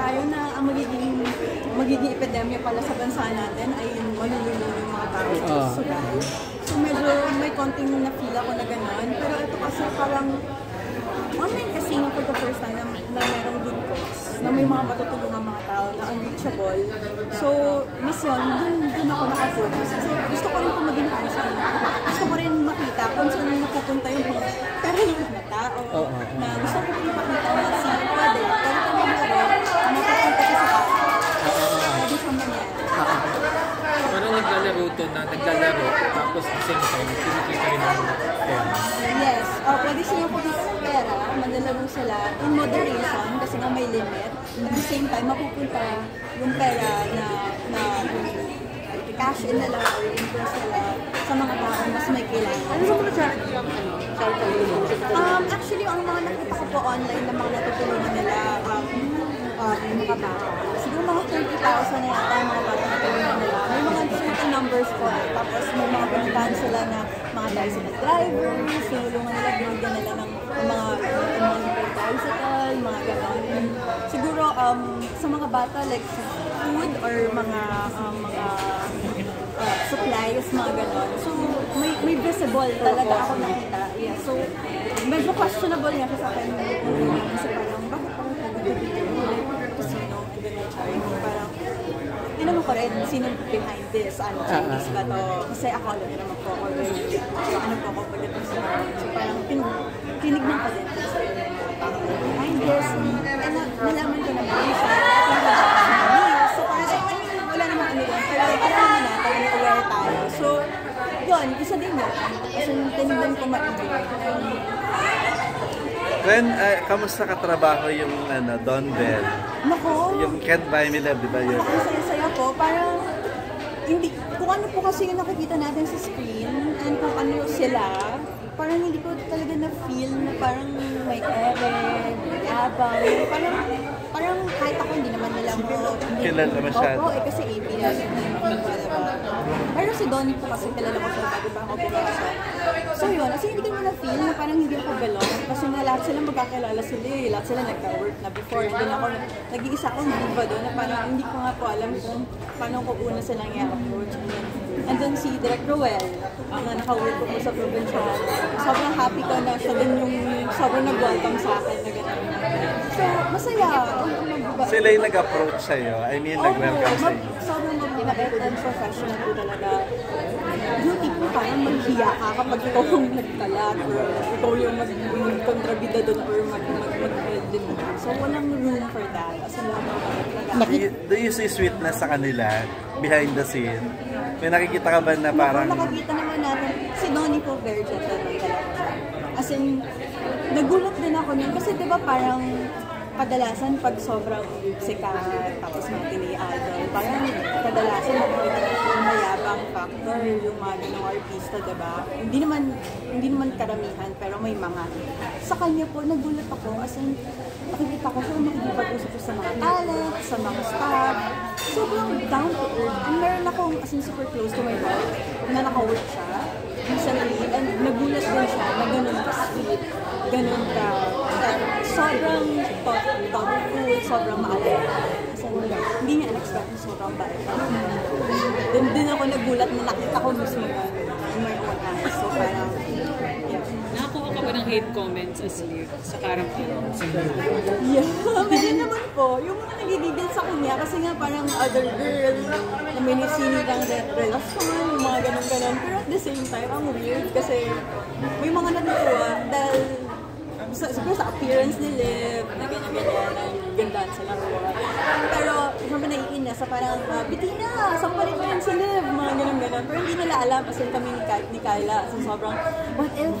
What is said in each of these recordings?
tayo na ang magiging epidemya pala sa bansa natin ay yung malulunod yung mga tao sa sugal. So medyo may konting na-feel ako na gano'n. Pero ito kasi parang online casino for the first time na merong good cause, na may mga matutulungan mga tao na unreachable. So, mas yun, dun ako nakafocus. So, gusto ko rin po maging hands-on. Gusto ko rin makita kung saan napupunta yung mga karaniwan na tao. Na gusto ko rin ipakita na pwede kami mapupunta sa kanya. Pwede sa mangyari. Parang naglalaro tapos at the same time, kinikita rin ang pera. Yes, pwede siya kumita ng pera, manlalaro sila in moderation kasi nga may limit. At the same time, mapupunta yung pera na cash in nila or invest nila sa mga tao mas may kailangan. Ano sa mga charity lang? Actually, ang mga nakita ko po online na mga natutulungan nila yung mga bata. Siguro mga 30,000 na yata yung mga bata na tulungan nila. May mga certain numbers po. Tapos may mga pinuntahan sila na mga tricycle drivers, tinulungan nila, binigyan nila ng mga tricycle, mga gano'n. Siguro sa mga bata, like food or mga supplies, mga gano'n. So, may visible talaga ako nakita. Yeah. So, medyo questionable nga sa akin. Kasi parang, bakit parang casino and then charity? Parang, tinanong ko rin, sino behind this? Ano, Chinese ba to? Kasi ako, alam niyo naman po ako, ano po ako pagdating sa mga. So, parang, tinignan ko din. Behind this, and nalaman ko naman siya. So, parang, wala naman ano yan. Pero, alam naman natin, aware tayo. So, yun, isa din yun. Kasi tinignan ko maigi. Ren, kamusta katrabaho yung Don Bell? Nako! Yung Can't Buy Me Love, di ba yun? Ang saya-saya po, parang hindi, kung ano po kasi yung nakikita natin sa screen and kung ano sila, parang hindi ko talaga na-feel na parang may ere, may abang, parang kahit ako hindi naman nila ako kilala masyado. Opo, kasi ABS, hindi naman ko diba? Pero si Donnie po kasi kilala ko siya bago pa ako pumasok. So yun, kasi hindi ko na-feel na parang hindi ako belong kasi nga lahat sila magkakilala sila eh, lahat sila nagka-work na before. Doon ako, nag-iisa akong diva doon na parang hindi ko nga po alam kung paano ko una silang i-approach. And then si Direk Roel, na naka-work ko po sa probinsya. Sobrang happy ko na siya din yung sobrang nag-welcome sa akin na gano'n. So, masaya. Sila yung nag-approach sa'yo? I mean, nag-welcome sa'yo? Sobrang mabait and professional po talaga. Yung tipo parang maghiya ka kapag ikaw yung nagkalat or ikaw yung mag-kontrabida doon or mag-head din. So, walang room for that. As Do you see sweetness sa kanila behind the scene? May nakikita ka ba na parang... Nakikita naman natin, si Donnie po very gentle talaga. As in, nagulat din ako niyan kasi di ba parang kadalasan pag sobrang sikat tapos matinee idol, parang kadalasan makikita natin yung mayabang factor, yung mga ganong artista, di ba? Hindi naman karamihan, pero may mga. Sa kanya po, nagulat ako, as in, nakikita ko siya, makikipag-usap sa mga talent, sa mga staff, sobrang down to earth. And meron akong, as in, super close to my heart, na naka-work siya, recently, and nagulat din siya na ganun ka-sweet, ganun ka, sobrang thoughtful, sobrang maalala. Kasi hindi niya in-expect na sobrang bait. Din ako nagulat na nakita ko mismo na in my own eyes. So parang, yeah. Nakakuha ka ba ng hate comments as Liv sa character? Yeah, meron naman po. Yung mga nagigigil sa kanya kasi nga parang other girl na may nisinig ang relasyon, yung mga ganun-ganun. Pero at the same time, ang weird kasi may mga natutuwa dahil siguro sa appearance ni Liv, na ganyan-ganyan, na gandaan sa laruan. Pero naman naiinis sa parang, Bitina, sampalin mo yan si Liv, mga ganun-ganun. Pero hindi nila alam, kasi kami ni Kyla, kasi sobrang, what if,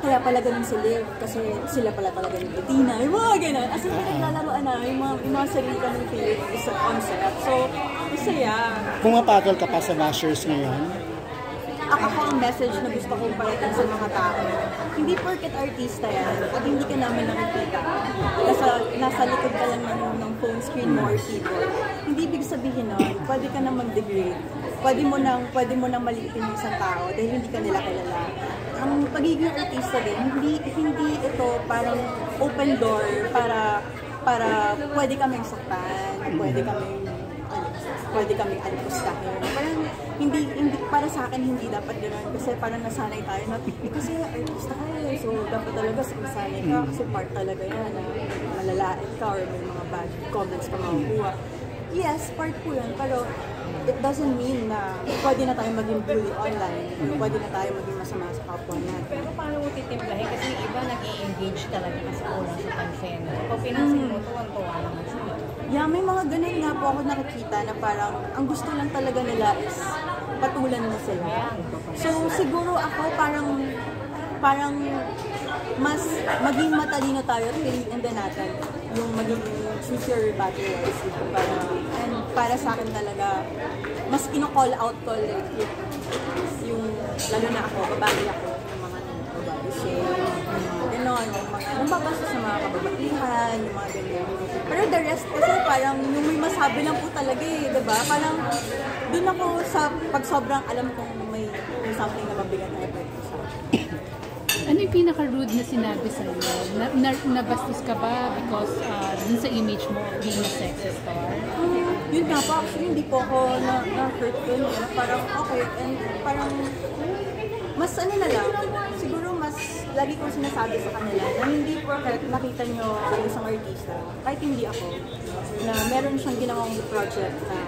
kaya pala ganun si Liv, kasi sila pala talaga ni Bitina, yung mga ganun. As in, pinaglalaroan na, yung mga sarili kami feeling is on set. So, masaya. Pumapatol ka pa sa bashers ngayon? Ako ang message na gusto kong parating sa mga tao. Hindi porket artista yan, at hindi ka namin nakikita. Nasa likod ka lang ng phone screen mo or keyboard. Hindi ibig sabihin nun, pwede ka nang mag-degrade. Pwede mo nang maliitin yung isang tao dahil hindi ka nila kilala. Ang pagiging artista din, hindi ito parang open door para para pwede kaming saktan, pwede kaming alipustahin. Parang hindi para sa akin hindi dapat gano'n kasi parang nasanay tayo na kasi artista ka so dapat talaga sumasanay ka kasi part talaga yan na malalait ka or may mga bad comments ka makukuha. Yes, part po yun, pero it doesn't mean na pwede na tayo maging bully online, pwede na tayo maging masama sa kapwa natin. Pero paano mo titimplahin? Kasi yung iba nag-i-engage talaga kasi kulang sa pansin. Pag pinansin mo, tuwan-tuwa naman sila. Yeah, may mga ganun nga po ako nakikita na parang ang gusto lang talaga nila is patulan na sila. So siguro ako parang mas maging matalino tayo at piliin din natin yung maging choose your battle wisely. And para sa akin talaga, mas kino-call out ko like yung lalo na ako, babae ako, yung mga babae shame, yung mga gano'n, yung mga nababasa sa mga kababaihan, yung mga ganyan. Pero the rest kasi parang yung may masabi lang po talaga eh, diba? Parang dun ako sa pag sobrang alam kong may something na mabigat na effect sa akin. Ano yung pinaka-rude na sinabi sa'yo? Nabastos ka ba because dun sa image mo being a sexy star? Yun nga po, actually hindi po ako na-hurt dun. Parang okay, and parang mas ano na lang, siguro mas lagi kong sinasabi sa kanila na hindi porket nakita nyo ang isang artista, kahit hindi ako, na meron siyang ginawang project na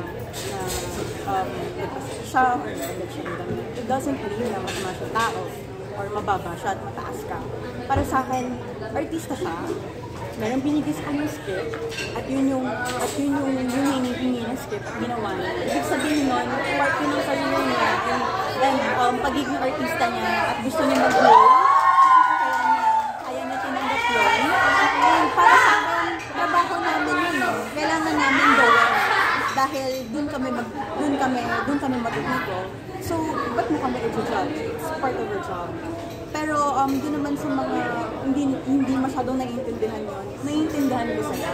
siya or it doesn't mean na masama siyang tao or mababa siya at mataas ka. Para sa akin, artista siya, meron binigis ko yung script at yun yung hinihingi ng script at ginawa niya. Ibig sabihin nun, part yun ng career niya and pagiging artista niya at gusto niya mag-grow, kaya niya tinanggap yun. And para sa akin, trabaho namin yun, no? Kailangan namin gawin dahil dun kami matututo. So, ba't mo kami i-judge? It's part of our job. Pero doon naman sa mga hindi masyadong naiintindihan yun, naiintindihan ko sila.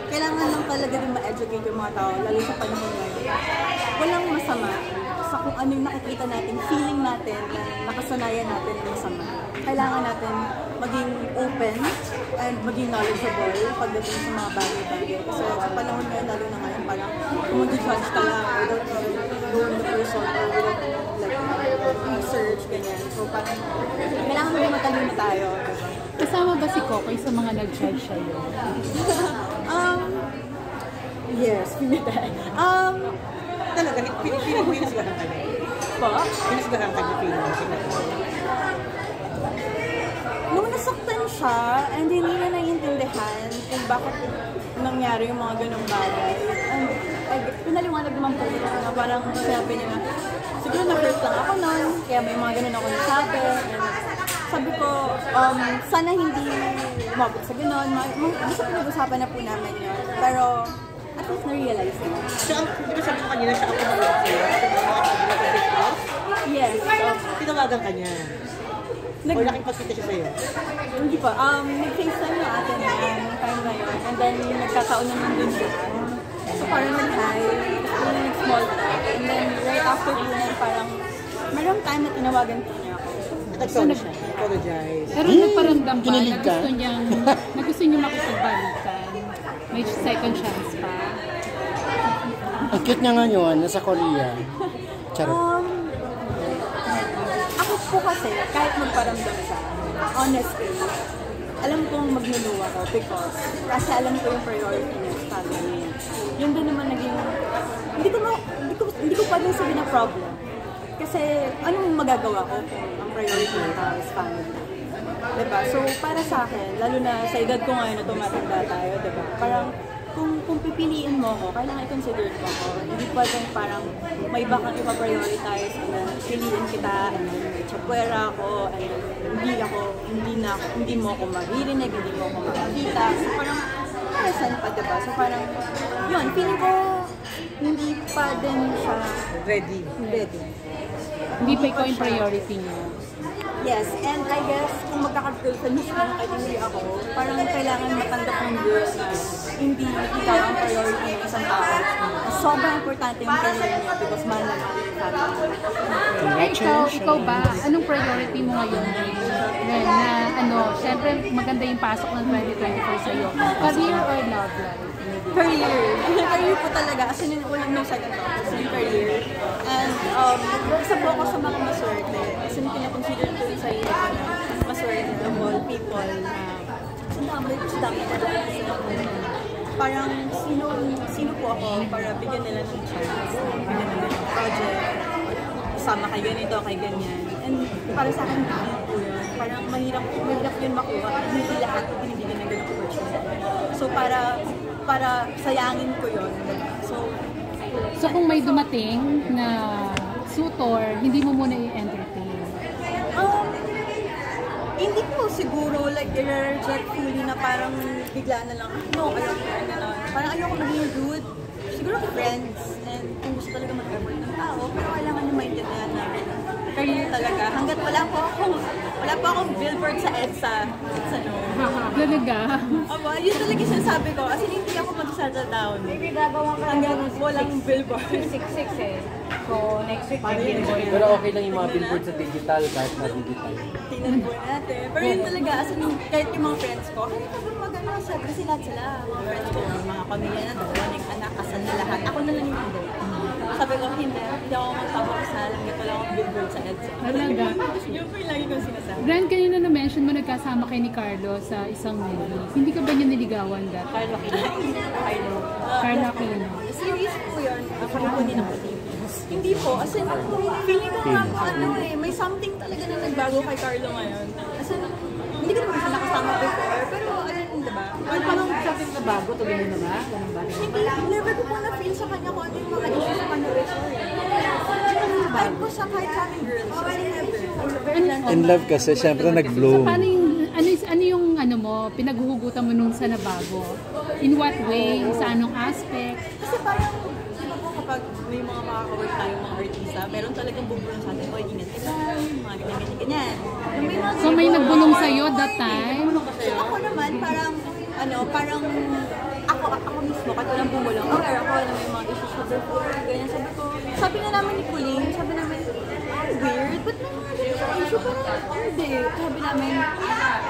Kailangan lang talaga din ma-educate yung mga tao, lalo sa panahon ngayon. Walang masama sa kung ano yung nakikita natin, feeling natin, na nakasanayan natin na masama. Kailangan natin maging open and maging knowledgeable pagdating sa mga bagay-bagay. Kasi sa panahon ngayon, lalo na ngayon, parang kung mag-judge ka lang without knowing the person or without research, ganyan. So parang kailangan mo matalino tayo. Kasama ba si Kokoy sa mga nag-judge sa'yo? Yes, pinitay. Talaga, pinusgahan ka niya. Po? Pinusgahan ka niya, Nung nasaktan siya, and hindi na naiintindihan kung bakit nangyari yung mga ganong bagay. And pinaliwanag naman po na parang sabi niya na, siguro na-hurt lang ako nun, kaya may mga ganon ako nasabi. And sabi ko, sana hindi umabot sa ganon. Gusto pinag-usapan na po namin yun. Pero, at least na-realize niya. So, di ba sabi ko kanina siya ako mawag sa'yo? Yes. Tinawagan ka niya. O nakipagkita siya sa'yo? Hindi pa. Nag-FaceTime na ate niya nung time na yun. And then, nagkataon naman dun siya. So, parang nag-hi. Tapos, nag-small talk. And then, right after po na, parang, mayroong time na tinawagan po niya ako. Nag-sorry siya. Apologize. Pero nagparamdam ba Kinilig ka? na gusto niya makipagbalikan? May second chance pa? Ang cute niya ngayon, nasa Korea. Charot. Ako po kasi, kahit magparamdam siya, honestly, alam kong magluluwa ko because kasi alam ko yung priority niya sa family. Yun din naman naging, hindi ko pwedeng sabihin na problem. Kasi anong magagawa ko kung ang priority ng tao is family? Diba? So para sa akin, lalo na sa edad ko ngayon na tumatanda tayo, diba? Parang kung pipiliin mo ko, kailangan i-consider mo ko. Hindi pwedeng parang may iba kang ipa-prioritize and then piliin kita and then may chapwera ako and then hindi mo ako maririnig, hindi mo ako makikita. So parang saan pa, diba? So parang yun, feeling ko hindi pa din siya Ready. Hindi pa ikaw yung priority niya. Yes, and I guess kung magkaka-girlfriend siya kahit hindi ako, parang kailangan matanggap ng girl na hindi ikaw ang priority ng isang tao. Sobrang importante yung career niya because mahal na mahal yung family. Ikaw ba? Anong priority mo ngayon? Ren, na syempre maganda yung pasok ng 2024 sa'yo. Career or love life? Career. Career po talaga. As in, yung ulang nung second talk. As in, career. And, isa po ako sa mga maswerte. As in, pinakonsider ko sa iyo na maswerte of all people na sa dami parang sino po ako para bigyan nila ng chance, bigyan nila ng project, sama kay ganito, kay ganyan. And para sa akin, hindi po yun. Parang mahirap yun makuha. Hindi lahat binibigyan ng ganong opportunity. So para sayangin ko yun. So kung may dumating na suitor, hindi mo muna i-entertain? Hindi ko siguro like i-reject fully na parang bigla na lang, no, parang ayoko maging rude. Siguro friends, and kung gusto talaga mag-effort ng tao, pero kailangan nyo maintindihan na career talaga. Hanggat wala po akong billboard sa EDSA. Talaga? Aba, yun talaga sinasabi ko. As in, hindi ako mag-settle down. Maybe gagawa ka Hanggang walang billboard. 666 eh. So, next week, billboard. Pero okay lang yung mga billboard sa digital kahit na digital. Tingnan po natin. Pero yun talaga, as in, kahit yung mga friends ko, kahit ako magano, kasi lahat sila, mga friends ko, mga pamilya na, dalawa ng anak, kasal na lahat. Ako na lang yung hindi. Sabi ko, hindi ako magpapakasal, hanggang wala akong billboard sa EDSA. Talaga? Yun po yung lagi kong sinasabi. Ren, kanina na-mention mo nagkasama kay ni Carlo sa isang movie. Hindi ka ba niya niligawan dati? Carlo Aquino. Carlo Aquino. Series po yun. Ako po din ako team. Hindi po. As in, feeling ko nga po may something talaga na nagbago kay Carlo ngayon. As in, hindi ko naman siya nakasama before, pero diba? Ano pa nung something na bago? Tuloy na ba? Ganun ba? Hindi, never ko po na-feel sa kanya kung ano yung mga issues sa kanya before. Vibe ko sa kahit sa akin girls. Never. In love kasi, syempre nag-bloom. Paano yung, ano yung pinaghuhugutan mo nung sa nabago? In what way? Sa anong aspect? Kasi parang, di ba po kapag may mga makaka-work tayong mga artista, meron talagang bubulong sa atin, oy, ingat ka lang, mga ganyan-ganyan. So may nagbulong sa'yo that time? So ako naman, parang ako mismo, kahit walang bumulong, aware ako na may mga issues sa before, ganyan. Sabi nga namin ni Pauline, sabi namin, weird, ba't may mga ganyan sa issue? Parang, hindi. Sabi namin,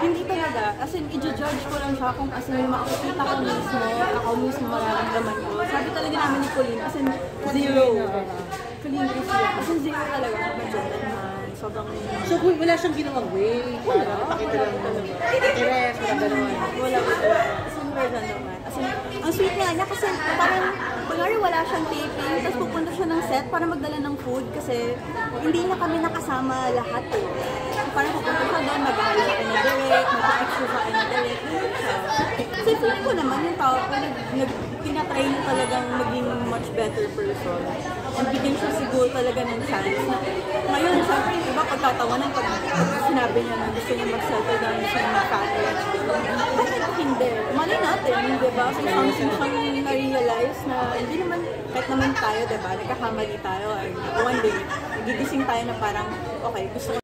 hindi talaga. As in, i-judge ko lang siya kung as in, makakita ko mismo, ako mismo mararamdaman ko. Sabi talaga namin ni Pauline, as in, zero. Pauline is zero. As in, zero talaga. Sobrang So, wala siyang ginawang way para pakita lang ng interest, wala gano'n. wala. As in, wala naman. As in, ang sweet nga niya kasi parang, kunwari wala siyang taping, tapos pupunta siya ng set para magdala ng food kasi hindi na kami nakasama lahat eh. Parang pupunta siya doon, mag-aayos sa kanya direct, mag-picture sa kanya direct. Kasi feeling ko naman yung tao ko, tinatry niya talagang maging much better person. And bigyan siya siguro talaga ng chance na ngayon, syempre yung iba pagtatawanan pag sinabi niya na gusto niya mag-settle down, gusto niya mag-family. Bakit hindi? Malay natin, di ba? So, something siyang na-realize na hindi naman, kahit naman tayo, di ba? Nagkakamali tayo. One day, nagigising tayo na parang, okay, gusto ko